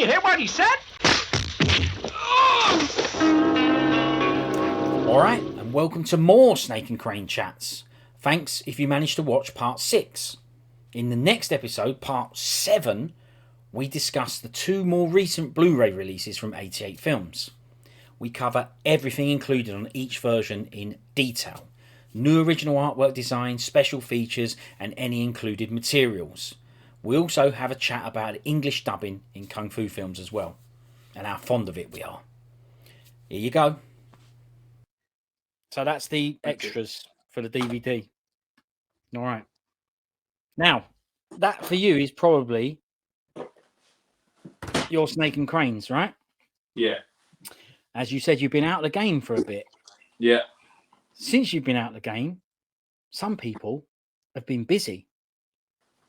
you hear what he said? Alright, and welcome to more Snake and Crane chats. Thanks if you managed to watch part 6. In the next episode, part 7, we discuss the 2 more recent Blu Ray releases from 88 Films. We cover everything included on each version in detail. New original artwork design, special features, and any included materials. We also have a chat about English dubbing in Kung Fu films as well, and how fond of it we are. Here you go. So that's the extras for the DVD. All right. Now, that for you is probably your Snake and Cranes, right? Yeah. As you said, you've been out of the game for a bit. Yeah. Since you've been out of the game, some people have been busy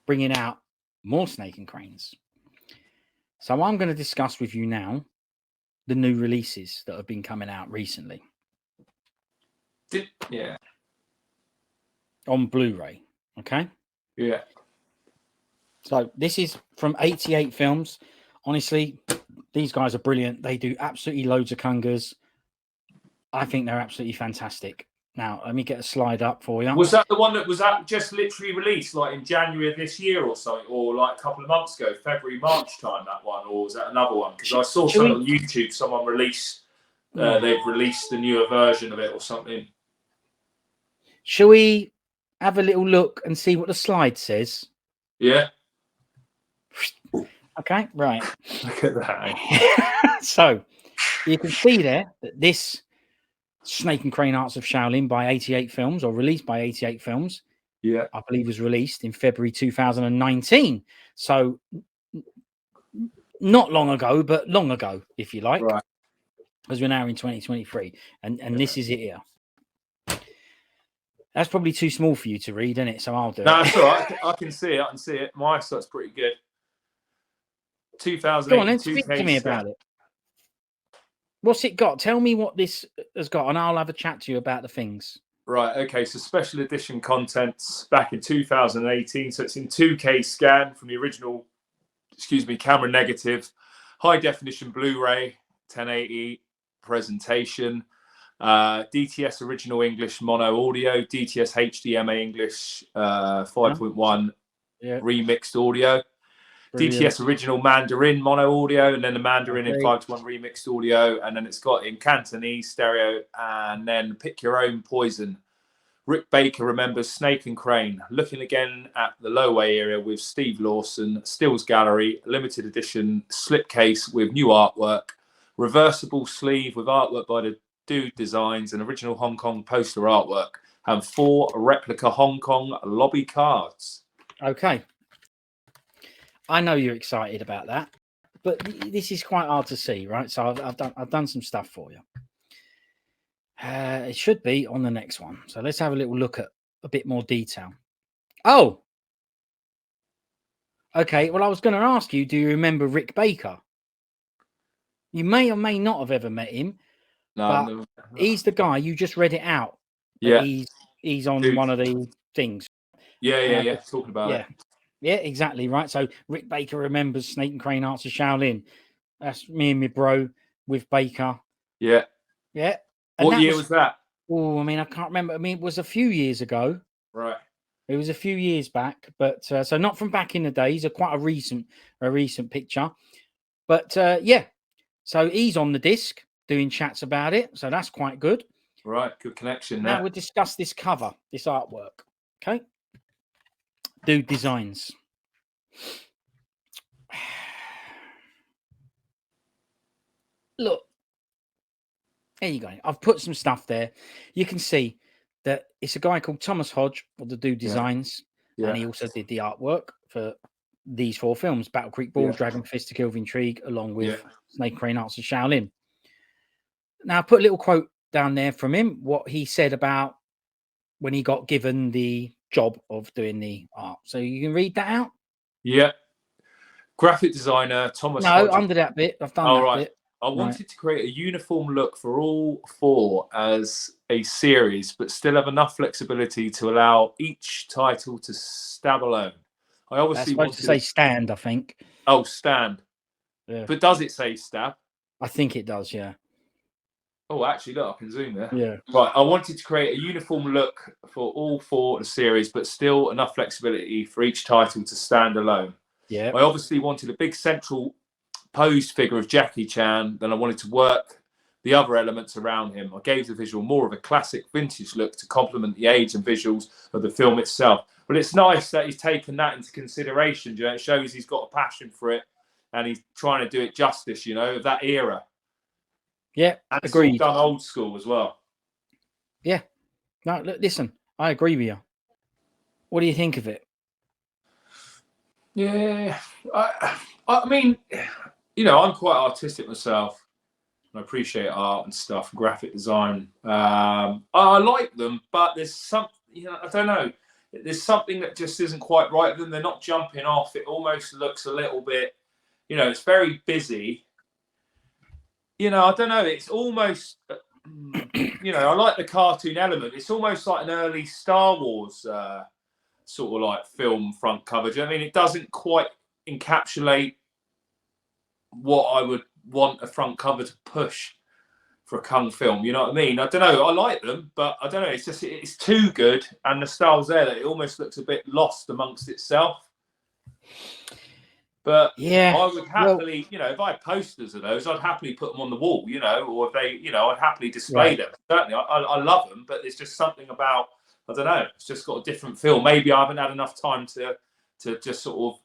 bringing out more Snake and Cranes. So I'm going to discuss with you now the new releases that have been coming out recently. Yeah. On Blu Ray. Okay. Yeah. So this is from 88 Films. Honestly, these guys are brilliant. They do absolutely loads of kungas. I think they're absolutely fantastic. Now, let me get a slide up for you. Was that the one that was that just literally released like in January of this year or something, or like a couple of months ago, February, March time, that one, or was that another one? Because I saw something on YouTube, someone released, they've released the newer version of it or something. Shall we have a little look and see what the slide says? Yeah. Okay, right. Look at that. So, you can see there that this Snake and Crane Arts of Shaolin by 88 Films, or released by 88 Films, yeah, I believe was released in February 2019. So, not long ago, but long ago, if you like. Right. Because we're now in 2023. And this is it here. That's probably too small for you to read, isn't it? So I'll do it. No, that's all right. I can see it. I can see it. My eyesight's pretty good. 2008. Go on, then speak to me about it. What's it got? Tell me what this has got, and I'll have a chat to you about the things. Right. Okay. So special edition contents back in 2018. So it's in 2K scan from the original, camera negative, high definition Blu-ray, 1080 presentation. DTS original English mono audio, DTS HDMI English 5.1 remixed audio, brilliant. DTS original Mandarin mono audio, and then the Mandarin in 5:1 remixed audio, and then it's got in Cantonese stereo, and then pick your own poison. Rick Baker remembers Snake and Crane, looking again at the Loway area with Steve Lawson, Stills Gallery, limited edition slipcase with new artwork, reversible sleeve with artwork by the Dude Designs, and original Hong Kong poster artwork, and 4 replica Hong Kong lobby cards. Okay. I know you're excited about that, but this is quite hard to see, right? So I've done some stuff for you. It should be on the next one. So let's have a little look at a bit more detail. Oh, okay. Well, I was going to ask you, do you remember Rick Baker? You may or may not have ever met him. No, he's the guy you just read it out. Yeah, he's on one of the things. Yeah. Talking about it. Yeah, exactly right. So Rick Baker remembers Snake and Crane Arts of Shaolin. That's me and my bro with Baker. Yeah. And what year was that? Oh, I mean, I can't remember. I mean, it was a few years ago. Right. It was a few years back, but so not from back in the days. Quite a recent picture. But yeah, so he's on the disc doing chats about it. So that's quite good. Right. Good connection. Now we'll discuss this cover, this artwork. Okay. Dude Designs. Look. There you go. I've put some stuff there. You can see that it's a guy called Thomas Hodge of the Dude Designs. Yeah. And he also did the artwork for these 4 films, Battle Creek Ball, Dragon Fist, To Kill with Intrigue, along with Snake Crane Arts of Shaolin. Now, I put a little quote down there from him, what he said about when he got given the job of doing the art. So you can read that out? Yeah. Graphic designer, Thomas Hodge. No, under that bit. I've done that bit. I wanted to create a uniform look for all 4 as a series, but still have enough flexibility to allow each title to stand alone. I obviously wanted to say stand, I think. Oh, stand. Yeah. But does it say stab? I think it does. Yeah. Oh, actually, look, I can zoom there. Yeah. Right, I wanted to create a uniform look for all 4 of the series, but still enough flexibility for each title to stand alone. Yeah. I obviously wanted a big central posed figure of Jackie Chan, then I wanted to work the other elements around him. I gave the visual more of a classic vintage look to complement the age and visuals of the film itself. But it's nice that he's taken that into consideration. You know, it shows he's got a passion for it and he's trying to do it justice, you know, of that era. Yeah. And it's Agreed. all done old school as well. Yeah. No, look, listen, I agree with you. What do you think of it? Yeah, I mean, you know, I'm quite artistic myself. I appreciate art and stuff, graphic design. I like them, but there's some, you know, I don't know. There's something that just isn't quite right with them. They're not jumping off. It almost looks a little bit, you know, it's very busy. You know, I don't know. It's almost, you know, I like the cartoon element. It's almost like an early Star Wars sort of like film front cover. Do you know what I mean? It doesn't quite encapsulate what I would want a front cover to push for a kung film. You know what I mean? I don't know. I like them, but I don't know. It's just, it's too good, and the style's there that it almost looks a bit lost amongst itself. But Yeah, I would happily, you know, if I had posters of those, I'd happily put them on the wall, you know, or if they, you know, I'd happily display them. Certainly, I love them, but there's just something about, I don't know, it's just got a different feel. Maybe I haven't had enough time to just sort of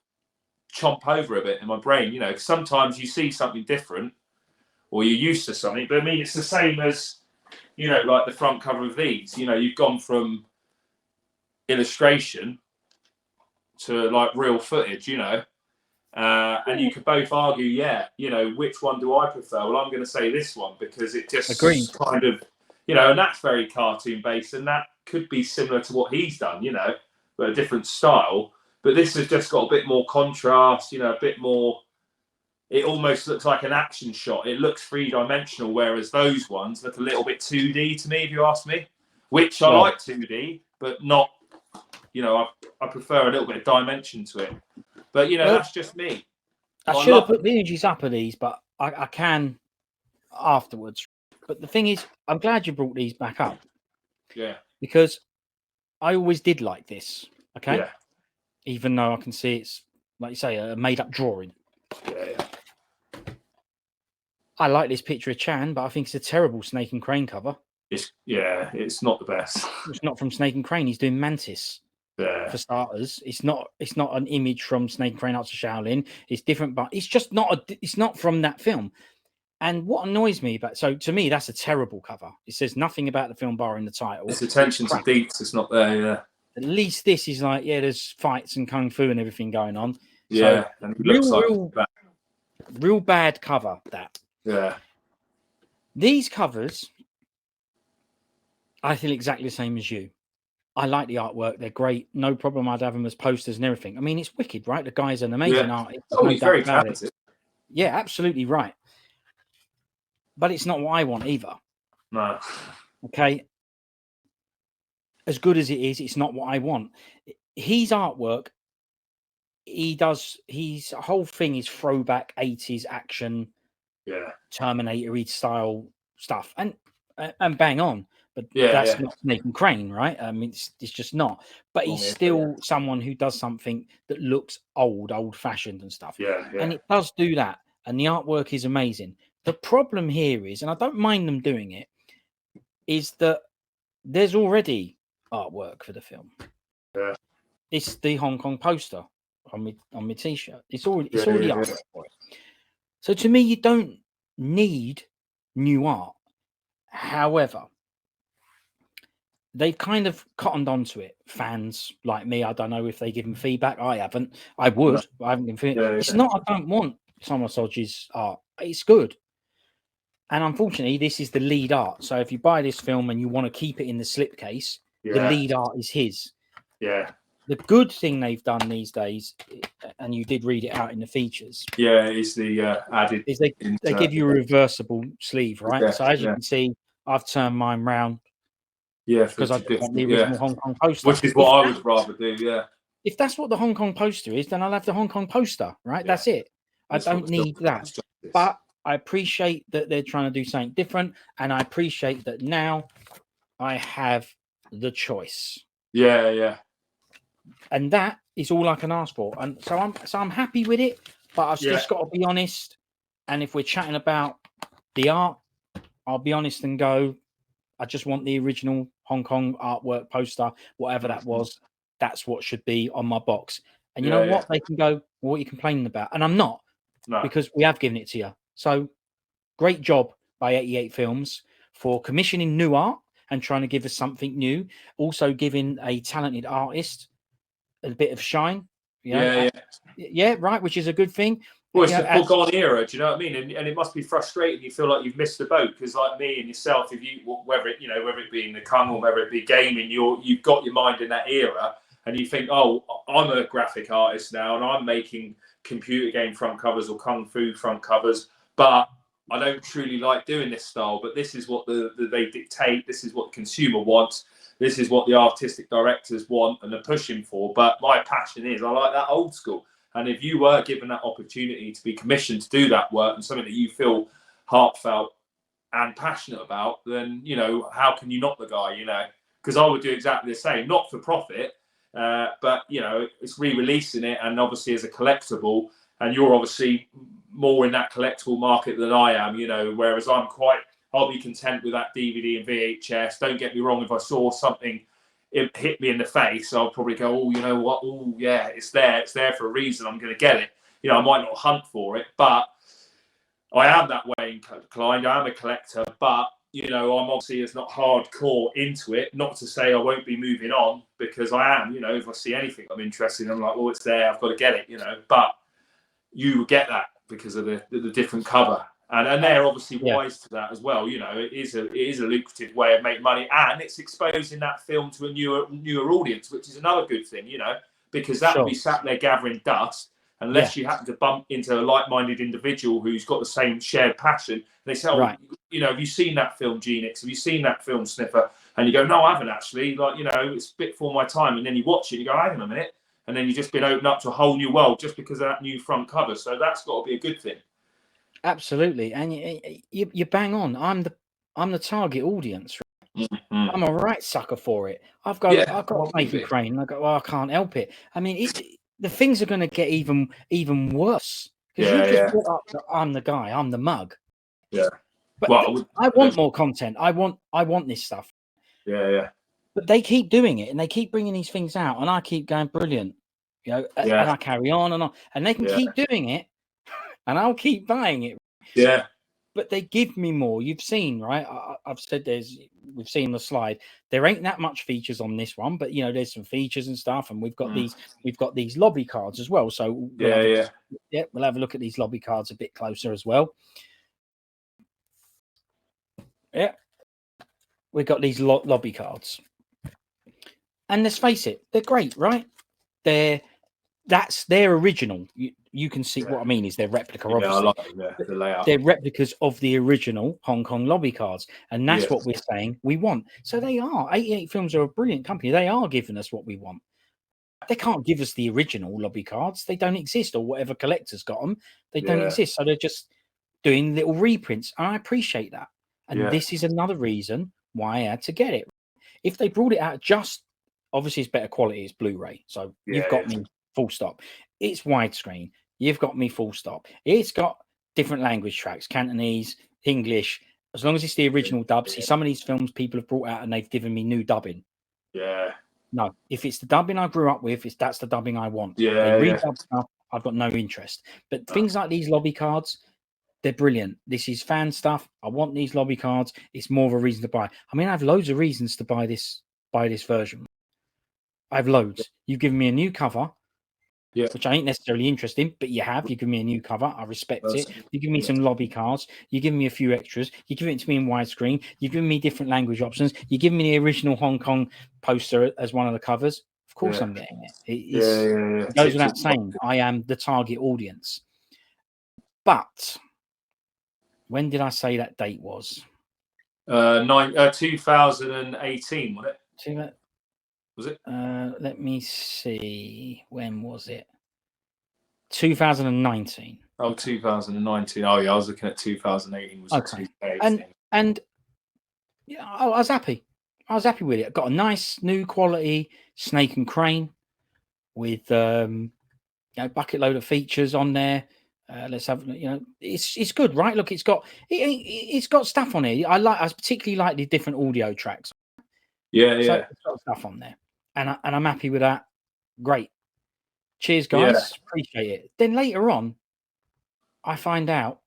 chomp over a bit in my brain, you know, because sometimes you see something different or you're used to something, but I mean, it's the same as, you know, like the front cover of these, you know, you've gone from illustration to like real footage, you know. And you could both argue, yeah, you know, which one do I prefer? Well, I'm going to say this one because it just kind of, you know, and that's very cartoon based, and that could be similar to what he's done, you know, but a different style. But this has just got a bit more contrast, you know, a bit more. It almost looks like an action shot. It looks 3-dimensional, whereas those ones look a little bit 2D to me, if you ask me. Which I like 2D, but not. You know, I prefer a little bit of dimension to it. But, you know, that's just me. I should have put the images up of these, but I can afterwards. But the thing is, I'm glad you brought these back up. Yeah. Because I always did like this, okay? Yeah. Even though I can see it's, like you say, a made-up drawing. Yeah. I like this picture of Chan, but I think it's a terrible Snake and Crane cover. It's not the best. It's not from Snake and Crane. He's doing Mantis. Yeah. For starters, it's not an image from Snake and Crane Arts of Shaolin. It's different, but it's just not it's not from that film. And what annoys me about, so to me, that's a terrible cover. It says nothing about the film bar in the title. It's attention to deets. It's not there. Yeah. At least this is like, yeah, there's fights and kung fu and everything going on. Yeah. So and it looks real bad cover. That. Yeah. These covers, I feel exactly the same as you. I like the artwork. They're great. No problem. I'd have them as posters and everything. I mean, it's wicked, right? The guy's an amazing artist. Oh, he's very talented. Yeah, absolutely right. But it's not what I want either. No. Okay. As good as it is, it's not what I want. His artwork, his whole thing is throwback 80s action, Terminator-y style stuff. And bang on. But that's not Snake and Crane, right? I mean, it's just not. But he's still someone who does something that looks old-fashioned and stuff. Yeah. And it does do that. And the artwork is amazing. The problem here is, and I don't mind them doing it, is that there's already artwork for the film. Yeah. It's the Hong Kong poster on my T-shirt. It's already artwork for it. So to me, you don't need new art. However, they've kind of cottoned onto it. Fans like me, I don't know if they give them feedback. I haven't. I would. No. I haven't given feedback. It's not. I don't want Thomas Hodges' art. It's good. And unfortunately, this is the lead art. So if you buy this film and you want to keep it in the slipcase, the lead art is his. Yeah. The good thing they've done these days, and you did read it out in the features. Yeah, is the added. Is they give you a reversible sleeve, right? Yeah, so as you can see, I've turned mine round. Yeah, because I want the original Hong Kong poster. Which is what I would rather do, yeah. If that's what the Hong Kong poster is, then I'll have the Hong Kong poster, right? That's it. I don't need that. But I appreciate that they're trying to do something different, and I appreciate that now I have the choice. Yeah. And that is all I can ask for. And so I'm happy with it, but I've just got to be honest. And if we're chatting about the art, I'll be honest and go, I just want the original Hong Kong artwork poster, whatever that was. That's what should be on my box. And you know what? They can go, well, what are you complaining about? And I'm not, because we have given it to you. So great job by 88 Films for commissioning new art and trying to give us something new. Also giving a talented artist a bit of shine. Right, which is a good thing. Well, it's a foregone era, do you know what I mean? And it must be frustrating. You feel like you've missed the boat because, like me and yourself, if you whether it be in the Kung or whether it be gaming, you've got your mind in that era, and you think, oh, I'm a graphic artist now, and I'm making computer game front covers or kung fu front covers, but I don't truly like doing this style. But this is what they dictate. This is what the consumer wants. This is what the artistic directors want and are pushing for. But my passion is I like that old school. And if you were given that opportunity to be commissioned to do that work and something that you feel heartfelt and passionate about, then, how can you not the guy, Because I would do exactly the same, not for profit, but, it's re-releasing it and obviously as a collectible. And you're obviously more in that collectible market than I am, whereas I'll be content with that DVD and VHS. Don't get me wrong, if I saw something it hit me in the face, I'll probably go, oh, you know what? Oh, yeah, it's there for a reason. I'm going to get it. I might not hunt for it, but I am that way inclined. I am a collector, but, I'm obviously as not hardcore into it. Not to say I won't be moving on, because I am, if I see anything I'm interested in, I'm like, oh, it's there. I've got to get it, But you get that because of the different cover. And they're obviously wise to that as well. It is a lucrative way of making money, and it's exposing that film to a newer audience, which is another good thing, because that will be sat there gathering dust unless you happen to bump into a like-minded individual who's got the same shared passion. They say, oh, have you seen that film, Genix? Have you seen that film, Sniffer? And you go, no, I haven't actually. Like, it's a bit before my time. And then you watch it and you go, hang on a minute. And then you've just been opened up to a whole new world just because of that new front cover. So that's got to be a good thing. Absolutely, and you bang on. I'm the target audience. Mm-hmm. I'm a right sucker for it. I've got Nathan Crane. I go, I can't help it. I mean, the things are going to get even worse because you just brought up that I'm the guy. I'm the mug. Yeah. But I want more content. I want this stuff. Yeah. But they keep doing it, and they keep bringing these things out, and I keep going brilliant. And I carry on and on, and they can keep doing it. And I'll keep buying it. Yeah. But they give me more. You've seen, right? I've said we've seen the slide. There ain't that much features on this one, but there's some features and stuff. And we've got these lobby cards as well. So we'll have a look at these lobby cards a bit closer as well. Yeah. We've got these lobby cards. And let's face it, they're great, right? That's their original. You can see what I mean is their replica, obviously. The layout. They're replicas of the original Hong Kong lobby cards. And that's what we're saying we want. So they are. 88 Films are a brilliant company. They are giving us what we want. They can't give us the original lobby cards. They don't exist, or whatever collector's got them. They don't exist. So they're just doing little reprints. And I appreciate that. And this is another reason why I had to get it. If they brought it out obviously it's better quality, it's Blu Ray. So you've got me full stop. It's widescreen. You've got me full stop. It's got different language tracks, Cantonese, English. As long as it's the original dub. See, some of these films people have brought out and they've given me new dubbing. Yeah. No, if it's the dubbing I grew up with, that's the dubbing I want. They redub stuff, I've got no interest. But things like these lobby cards, they're brilliant. This is fan stuff. I want these lobby cards. It's more of a reason to buy. I mean, I have loads of reasons to buy this version. I have loads. You've given me a new cover. Which I ain't necessarily interested in, but you given me a new cover. I respect it. You give me some lobby cards. You give me a few extras. You give it to me in widescreen. You give me different language options. You give me the original Hong Kong poster as one of the covers. Of course, I'm getting it. It goes without saying. I am the target audience. But when did I say that date was? 2018, wasn't it? Was it? Let me see. When was it? 2019. Oh, 2019. Oh, yeah, I was looking at 2018. Was Okay. 2K. And yeah, I was happy. I was happy with it. Got a nice new quality Snake and Crane with bucket load of features on there. Let's have it's good, right? Look, it's got stuff on it. I particularly like the different audio tracks. Yeah, So yeah. it's got stuff on there, and I'm happy with that. Great. Cheers, Yeah. guys. Appreciate it. Then later on, I find out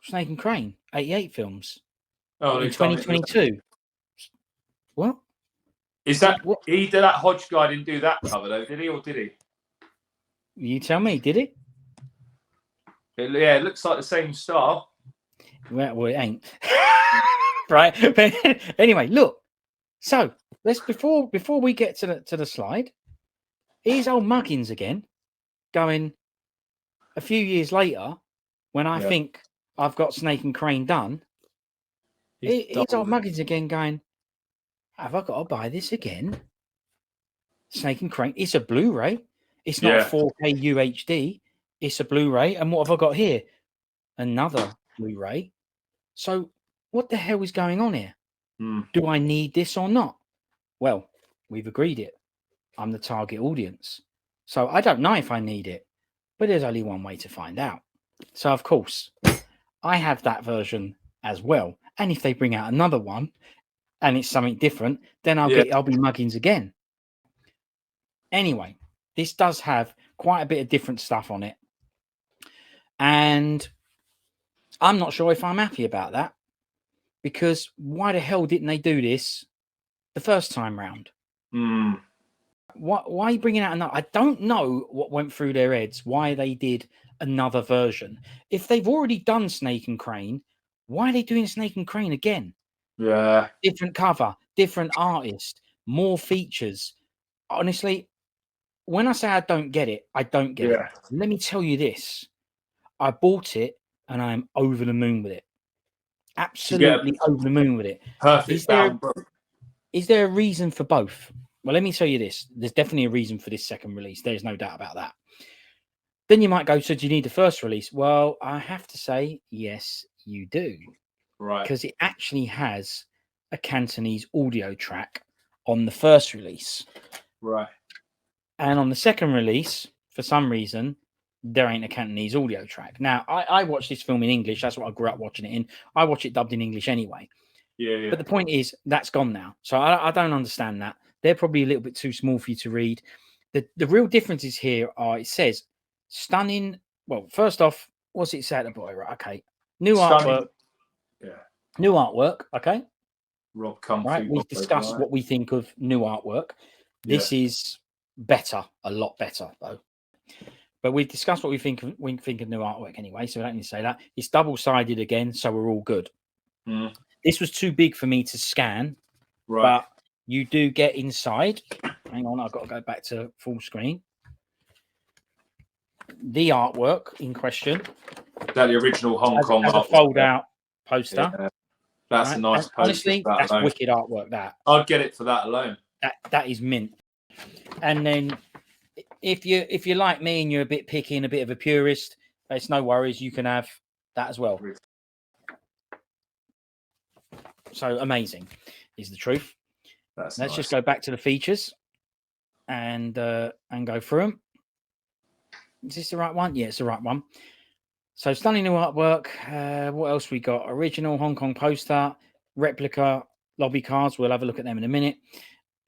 Snake and Crane 88 films Oh, in they've done it. 2022. What? Is that What? he did that Hodge guy didn't do that cover though, did he, or did he? You tell me, did it? Yeah, it looks like the same style. Well, it ain't. Right. But anyway, look. So let's before we get to the slide, here's old Muggins again, going a few years later when I think I've got Snake and Crane done. Here's old Muggins again going, have I got to buy this again? Snake and Crane. It's a Blu Ray. It's not a 4K UHD. It's a Blu Ray. And what have I got here? Another Blu Ray. So what the hell is going on here? Do I need this or not? Well, we've agreed it. I'm the target audience. So I don't know if I need it, but there's only one way to find out. So, of course, I have that version as well. And if they bring out another one and it's something different, then I'll be Muggins again. Anyway, this does have quite a bit of different stuff on it. And I'm not sure if I'm happy about that, because why the hell didn't they do this the first time round? Why are you bringing out another? I don't know what went through their heads, why they did another version. If they've already done Snake and Crane, why are they doing Snake and Crane again? Yeah. Different cover, different artist, more features. Honestly, when I say I don't get it, I don't get it. Let me tell you this. I bought it and I'm over the moon with it. Absolutely over the moon with it. Perfect. Is there a reason for both? Well, let me tell you this. There's definitely a reason for this second release. There's no doubt about that. Then you might go, so do you need the first release? Well, I have to say, yes, you do. Right. Because it actually has a Cantonese audio track on the first release. Right. And on the second release, for some reason, there ain't a Cantonese audio track. Now, I watched this film in English. That's what I grew up watching it in. I watch it dubbed in English anyway. Yeah. But the point is, that's gone now. So I don't understand that. They're probably a little bit too small for you to read. The real differences here are, it says, stunning. Well, first off, what's it say at the boy? Right, okay. New artwork. Yeah. New artwork, okay. Rob Comfy. Right, we've discussed what we think of new artwork. This is better, a lot better, though. But we've discussed what we think of new artwork anyway, so we don't need to say that. It's double-sided again, so we're all good. This was too big for me to scan, but you do get inside. Hang on, I've got to go back to full screen. The artwork in question. That the original Hong Kong as a fold-out poster. Yeah. That's a nice poster. Honestly, that's wicked artwork, that. I'd get it for that alone. That is mint. And then if you're like me and you're a bit picky and a bit of a purist, it's no worries. You can have that as well. So amazing is the truth. Let's just go back to the features and go through them. Is this the right one? Yeah, it's the right one. So stunning new artwork. What else we got? Original Hong Kong poster, replica lobby cards. We'll have a look at them in a minute.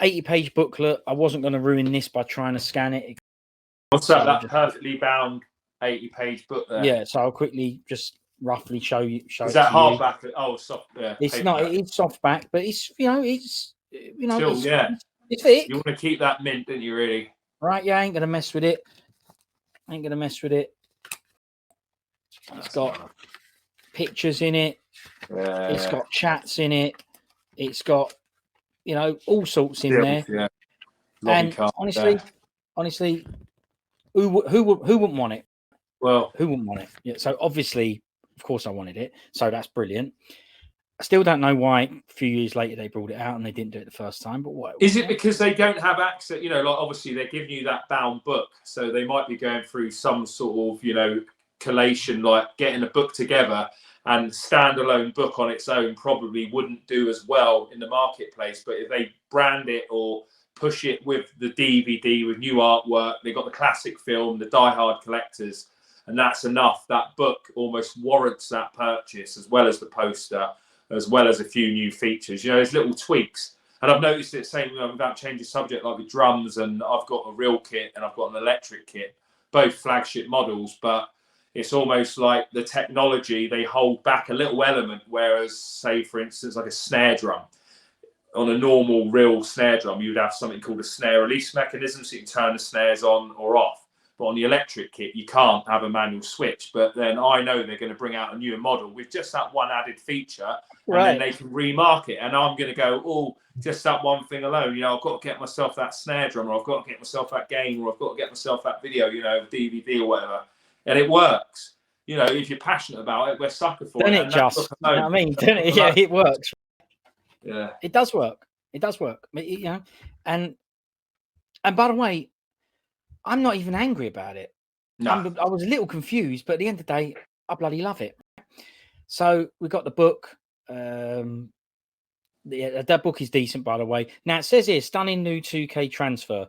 80-page booklet. I wasn't going to ruin this by trying to scan it. What's that? That perfectly bound 80-page book there. Yeah, so I'll quickly just roughly show you. Is that hardback? Oh, soft. Yeah, it's not. It's softback, but it's Still, it's thick. You want to keep that mint, don't you? Really? Right? Yeah, I ain't gonna mess with it. It's got pictures in it. Yeah. It's got chats in it. It's got all sorts in there. Yeah. And honestly, who wouldn't want it? Well, who wouldn't want it? Yeah. So obviously, of course, I wanted it. So that's brilliant. I still don't know why a few years later they brought it out and they didn't do it the first time. But what Is it because they don't have access? You know, like obviously they're giving you that bound book, so they might be going through some sort of, you know, collation, like getting a book together. And standalone book on its own probably wouldn't do as well in the marketplace. But if they brand it or push it with the DVD with new artwork, they've got the classic film, the diehard collectors, and that's enough. That book almost warrants that purchase, as well as the poster, as well as a few new features. You know, there's little tweaks. And I've noticed it, same without changing subject, like with drums, and I've got a real kit and I've got an electric kit, both flagship models, but it's almost like the technology, they hold back a little element, whereas, say, for instance, like a snare drum. On a normal real snare drum, you would have something called a snare release mechanism, so you can turn the snares on or off. But on the electric kit, you can't have a manual switch. But then I know they're going to bring out a newer model with just that one added feature, and then they can remarket. And I'm going to go, oh, just that one thing alone. You know, I've got to get myself that snare drum, or I've got to get myself that game, or I've got to get myself that video, you know, DVD or whatever. And it works. You know, if you're passionate about it, we're sucker for it. Don't it just? You know what I mean? Don't it? Yeah, it works. Yeah, it does work. It does work. You know, and by the way, I'm not even angry about it. no. I was a little confused, but at the end of the day, I bloody love it. So we got the book. That book is decent, by the way. Now it says here, stunning new 2K transfer.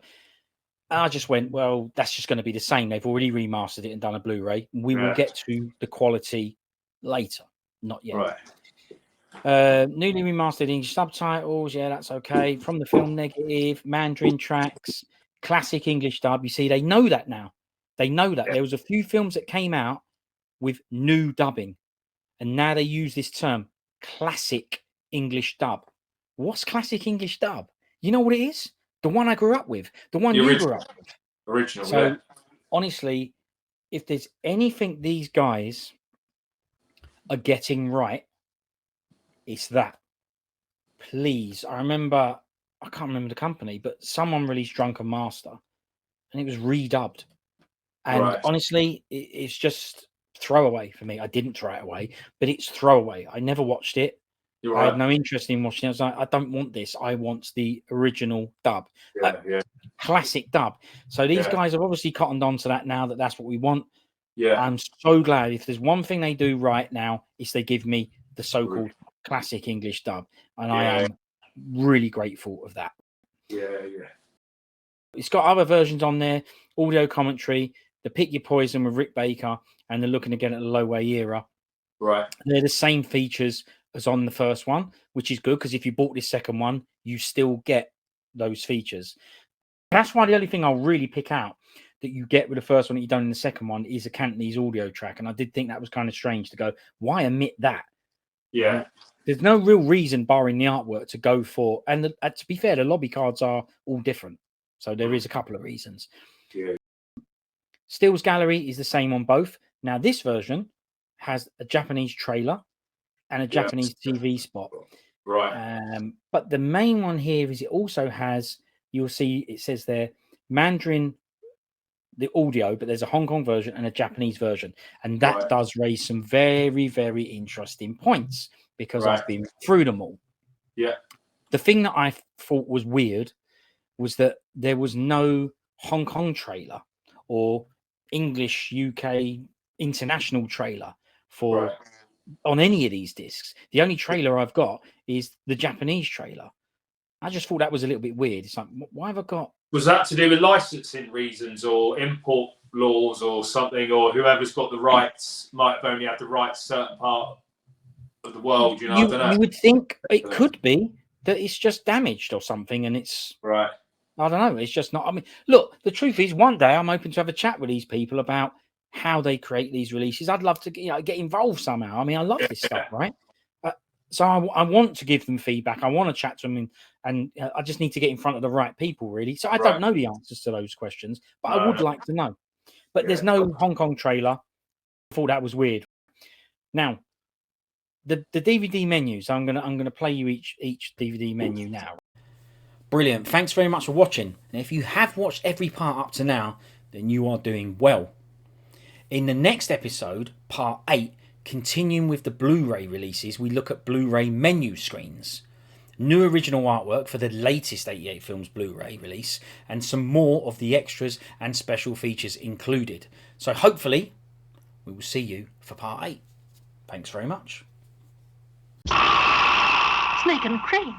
I just went, well, that's just going to be the same. They've already remastered it and done a Blu Ray. We will get to the quality later, not yet. Right. Newly remastered English subtitles. Yeah, that's okay. From the film negative, Mandarin tracks, classic English dub. You see, they know that now. They know that. There was a few films that came out with new dubbing, and now they use this term, classic English dub. What's classic English dub? You know what it is? The one I grew up with, the one you grew up with. Original. So, honestly, if there's anything these guys are getting right, it's that. Please, I can't remember the company, but someone released Drunken Master, and it was redubbed. And honestly, it's just throwaway for me. I didn't throw it away, but it's throwaway. I never watched it. I had no interest in watching it. I was like, I don't want this. I want the original dub. Classic dub. So these guys have obviously cottoned on to that now, that's what we want. Yeah. I'm so glad. If there's one thing they do right now, is they give me the so-called classic English dub. And I am really grateful of that. Yeah. It's got other versions on there, audio commentary, the Pick Your Poison with Rick Baker, and they're looking again at the Low Way era. Right. They're the same features as on the first one, which is good because if you bought this second one, you still get those features. That's why the only thing I'll really pick out that you get with the first one that you don't in the second one is a Cantonese audio track. And I did think that was kind of strange to go, why omit that? Yeah. There's no real reason, barring the artwork, to go for. And to be fair, the lobby cards are all different. So there is a couple of reasons. Yeah. Steele's Gallery is the same on both. Now, this version has a Japanese trailer and a Japanese TV spot. Right. But the main one here is it also has, you'll see it says there, Mandarin, the audio, but there's a Hong Kong version and a Japanese version. And that does raise some very, very interesting points because I've been through them all. Yeah. The thing that I thought was weird was that there was no Hong Kong trailer or English UK international trailer for on any of these discs. The only trailer I've got is the Japanese trailer. I just thought that was a little bit weird. It's like, why have I got? Was that to do with licensing reasons or import laws or something, or whoever's got the rights might have only had the rights to a certain part of the world? You know, I don't know. You would think it could be that it's just damaged or something, and it's right. I don't know. It's just not. I mean, look, the truth is, one day I'm open to have a chat with these people about how they create these releases. I'd love to get involved somehow. I mean, I love this stuff, right? So I want to give them feedback. I want to chat to them, and I just need to get in front of the right people, really. So I don't know the answers to those questions, but I would like to know. But there's no Hong Kong trailer. I thought that was weird. Now, the DVD menus. I'm gonna play you each DVD menu now. Brilliant. Thanks very much for watching. And if you have watched every part up to now, then you are doing well. In the next episode, part 8, Continuing with the Blu Ray releases, we look at Blu Ray menu screens, new original artwork for the latest 88 Films Blu Ray release, and some more of the extras and special features included. So hopefully, we will see you for part 8. Thanks very much. Snake and Crane.